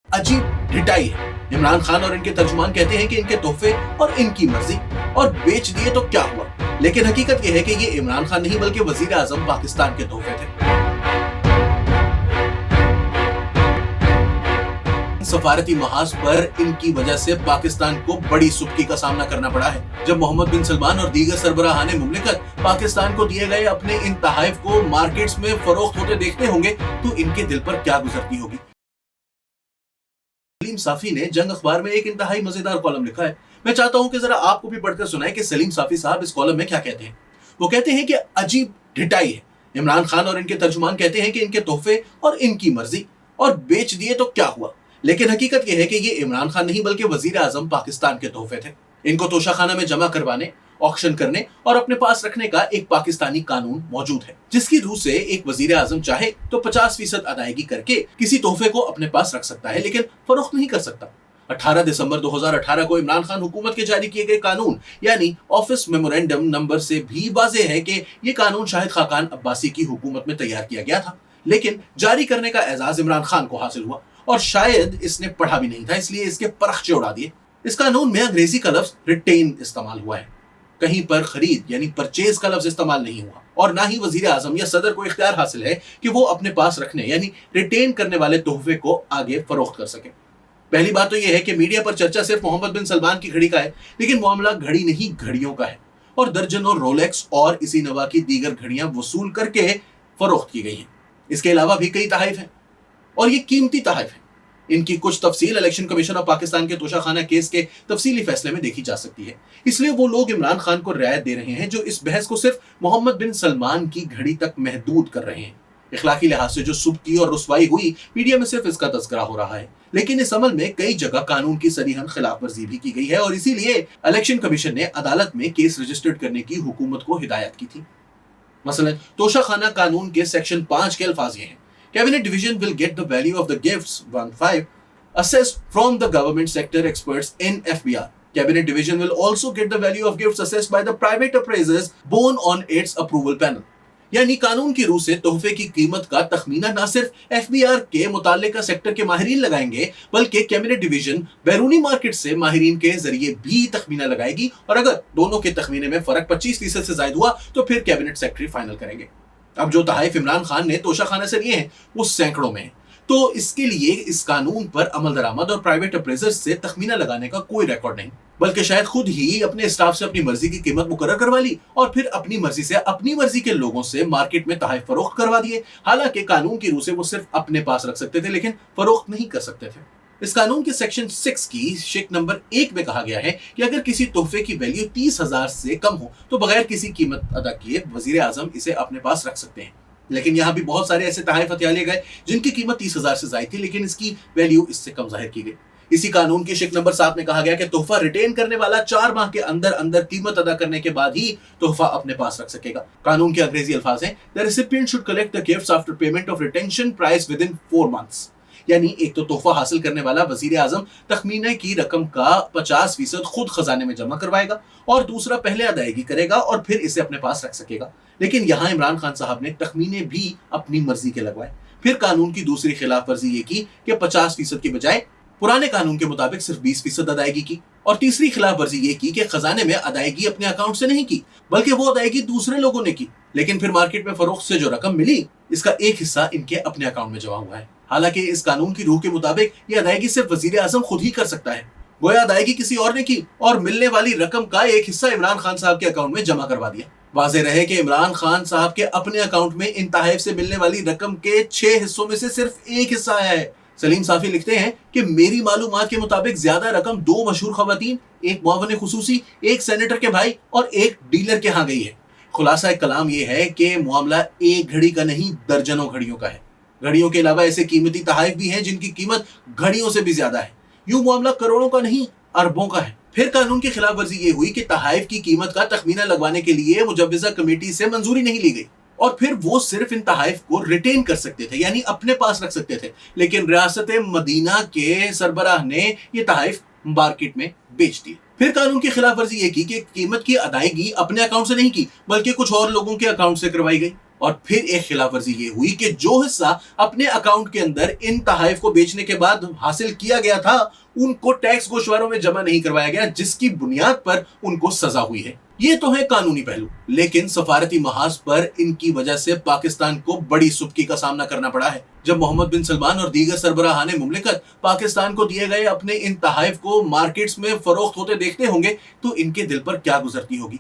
अजीब ढिठाई है। इमरान खान और इनके तर्जुमान कहते हैं कि इनके तोहफे और इनकी मर्जी और बेच दिए तो क्या हुआ, लेकिन हकीकत यह है कि ये इमरान खान नहीं बल्कि वजीर आजम पाकिस्तान के तोहफे थे। सफारती महाज पर इनकी वजह से पाकिस्तान को बड़ी सुबकी का सामना करना पड़ा है। जब मोहम्मद बिन सलमान और दीगर सरबराहाने मुमलिकत पाकिस्तान को दिए गए अपने इन तोहफे को मार्केट्स में फरोख्त होते देखते होंगे तो इनके दिल पर क्या गुजरती होगी। सलीम साफी ने जंग अखबार में एक इंतहाई मजेदार कॉलम लिखा है। मैं चाहता हूं कि जरा आपको भी पढ़कर सुनाएं कि सलीम साफी साहब इस कॉलम में क्या कहते हैं। वो कहते हैं कि अजीब ढिठाई है। इमरान खान और इनके तर्जुमान कहते हैं कि इनके तोहफे और इनकी मर्जी और बेच दिए तो क्या हुआ, लेकिन हकीकत यह है कि ये इमरान खान नहीं बल्कि वजीर आजम पाकिस्तान के तोहफे थे। इनको तोशाखाना में जमा करवाने, ऑक्शन करने और अपने पास रखने का एक पाकिस्तानी कानून मौजूद है, जिसकी रूह से एक वजीर आजम चाहे तो 50% अदायगी करके किसी तोहफे को अपने पास रख सकता है, लेकिन फरोख्त नहीं कर सकता। 18 दिसंबर 2018 को इमरान खान हुकूमत के जारी किए गए कानून यानी ऑफिस मेमोरेंडम नंबर से भी वाज़ेह है कि ये कानून शाहिद खाकान अब्बासी की हुकूमत में तैयार किया गया था, लेकिन जारी करने का एजाज इमरान खान को हासिल हुआ और शायद इसने पढ़ा भी नहीं था, इसलिए इसके परखचे उड़ा दिए। इस कानून में अंग्रेजी का लफ्ज रिटेन इस्तेमाल हुआ है, कहीं पर खरीद यानी परचेज का लफ्ज इस्तेमाल नहीं हुआ, और ना ही वजीर आजम या सदर को इख्तियार हासिल है कि वो अपने पास रखने यानी रिटेन करने वाले तोहफे को आगे फरोख्त कर सके। पहली बात तो यह है कि मीडिया पर चर्चा सिर्फ मोहम्मद बिन सलमान की घड़ी का है, लेकिन मामला घड़ी नहीं घड़ियों का है और दर्जनों रोलेक्स और इसी नवा की दीगर घड़ियां वसूल करके फरोख्त की गई हैं। इसके अलावा भी कई तोहफे हैं और ये कीमती तोहफे हैं। इनकी कुछ तफसील इलेक्शन कमीशन ऑफ पाकिस्तान के तोशाखाना केस के तफसीली फैसले में देखी जा सकती है। इसलिए वो लोग इमरान खान को रियायत दे रहे हैं जो इस बहस को सिर्फ मोहम्मद बिन सलमान की घड़ी तक महदूद कर रहे हैं। इखलाकी लिहाज से जो सुबकी और रुसवाई हुई, मीडिया में सिर्फ इसका तज़किरा हो रहा है, लेकिन इस अमल में कई जगह कानून की सरीहन खिलाफ वर्जी भी की गई है और इसीलिए इलेक्शन कमीशन ने अदालत में केस रजिस्टर्ड करने की हुकूमत को हिदायत की थी। मसलन तोशाखाना कानून के सेक्शन 5 के अल्फाज ये हैं: Cabinet division will get the value of the gifts 1.5 assessed from the government sector experts in FBR. Cabinet division will also get the value of gifts assessed by the private appraisers born on its approval panel. यानी कानून की रूह से तोहफे की कीमत का तखमीना न सिर्फ एफबीआर के मुताल्लिका सेक्टर के माहिरीन लगाएंगे, बल्कि कैबिनेट डिवीजन बैरूनी मार्केट से माहिरीन के जरिए भी तखमीना लगाएगी और अगर दोनों के तखमीने में फर्क 25% से ज्यादा हुआ तो फिर कैबिनेट सेक्रेटरी फाइनल करेंगे। अब जो तोहफे इमरान खान ने तोशाखाना से लिए हैं वो सैकड़ों में हैं, तो इसके लिए इस कानून पर अमल दरामद और प्राइवेट अप्रेजर्स से तखमीना लगाने का कोई रिकॉर्ड नहीं, बल्कि शायद खुद ही अपने स्टाफ से अपनी मर्जी की कीमत मुकर्रर करवा ली और फिर अपनी मर्जी से अपनी मर्जी के लोगों से मार्केट में तोहफे फरोख्त करवा दिए। हालांकि कानून की रूह से वो सिर्फ अपने पास रख सकते थे, लेकिन फरोख्त नहीं कर सकते थे। इस कानून के सेक्शन 6 की शिक नंबर 1 में कहा गया है कि अगर किसी तोहफे की वैल्यू 30,000 से कम हो तो बगैर किसी कीमत अदा किए वजीर आजम इसे अपने पास रख सकते हैं। लेकिन यहाँ भी बहुत सारे ऐसे तोहफे हथियाले गए जिनकी कीमत 30,000 से ज्यादा थी, लेकिन इसकी वैल्यू इससे कम जाहिर की गई। इसी कानून की शिक नंबर 7 में कहा गया कि तोहफा रिटेन करने वाला 4 माह के अंदर अंदर कीमत अदा करने के बाद ही तोहफा अपने पास रख सकेगा। कानून के अंग्रेजी अल्फाज हैं: the recipient should collect the gifts after payment of retention price with in 4 months. यानी एक तो तोहफा हासिल करने वाला वजीर आजम तखमीने की रकम का 50% खुद खजाने में जमा करवाएगा और दूसरा पहले अदायगी करेगा और फिर इसे अपने पास रख सकेगा। लेकिन यहाँ इमरान खान साहब ने तखमीने भी अपनी मर्जी के लगवाए। फिर कानून की दूसरी खिलाफ वर्जी ये की कि 50% की बजाय पुराने कानून के मुताबिक सिर्फ 20% अदायगी की, और तीसरी खिलाफ वर्जी ये की कि खजाने में अदायगी अपने अकाउंट से नहीं की बल्कि वो अदायगी दूसरे लोगों ने की, लेकिन फिर मार्केट में फरोख्त से जो रकम मिली इसका एक हिस्सा इनके अपने अकाउंट में जमा हुआ है। हालांकि इस कानून की रूह के मुताबिक ये अदायगी सिर्फ वजीर आजम खुद ही कर सकता है, गोया अदायगी किसी और ने की और मिलने वाली रकम का एक हिस्सा इमरान खान साहब के अकाउंट में जमा करवा दिया। वाज़ेह रहे कि इमरान खान साहब के अपने अकाउंट में इन तोहफे से मिलने वाली रकम के 6 हिस्सों में से सिर्फ एक हिस्सा है। सलीम साफी लिखते हैं कि मेरी मालूमात के मुताबिक ज्यादा रकम 2 मशहूर खवातीन, एक मुआवने खुसूसी, एक सेनेटर के भाई और एक डीलर के यहाँ गई है। खुलासा कलाम यह है कि मामला एक घड़ी का नहीं दर्जनों घड़ियों का है। घड़ियों के अलावा ऐसे कीमती तोहफे भी हैं जिनकी कीमत घड़ियों से भी ज्यादा है। यूं मामला करोड़ों का नहीं अरबों का है। फिर कानून की खिलाफ वर्जी ये हुई कि तोहफे की कीमत का तखमीना लगवाने के लिए मुजव्विजा कमेटी से मंजूरी नहीं ली गई और फिर वो सिर्फ इन तोहफे को रिटेन कर सकते थे यानी अपने पास रख सकते थे, लेकिन रियासत मदीना के सरबराह ने ये तोहफे मार्केट में बेच दिए। फिर कानून की खिलाफ वर्जी ये की कि कीमत की अदायगी अपने अकाउंट से नहीं की बल्कि कुछ और लोगों के अकाउंट से करवाई गई। और फिर एक खिलाफ वर्जी ये हुई कि जो हिस्सा अपने अकाउंट के अंदर इन तहाइफ को बेचने के बाद हासिल किया गया था उनको टैक्स गोशवारों में जमा नहीं करवाया गया, जिसकी बुनियाद पर उनको सजा हुई है। ये तो है कानूनी पहलू, लेकिन सफारती महाज पर इनकी वजह से पाकिस्तान को बड़ी सुबकी का सामना करना पड़ा है। जब मोहम्मद बिन सलमान और दीगर सरबराहाने मुमलिकत पाकिस्तान को दिए गए अपने इन तहाइफ को मार्केट्स में फरोख्त होते देखते होंगे तो इनके दिल पर क्या गुजरती होगी।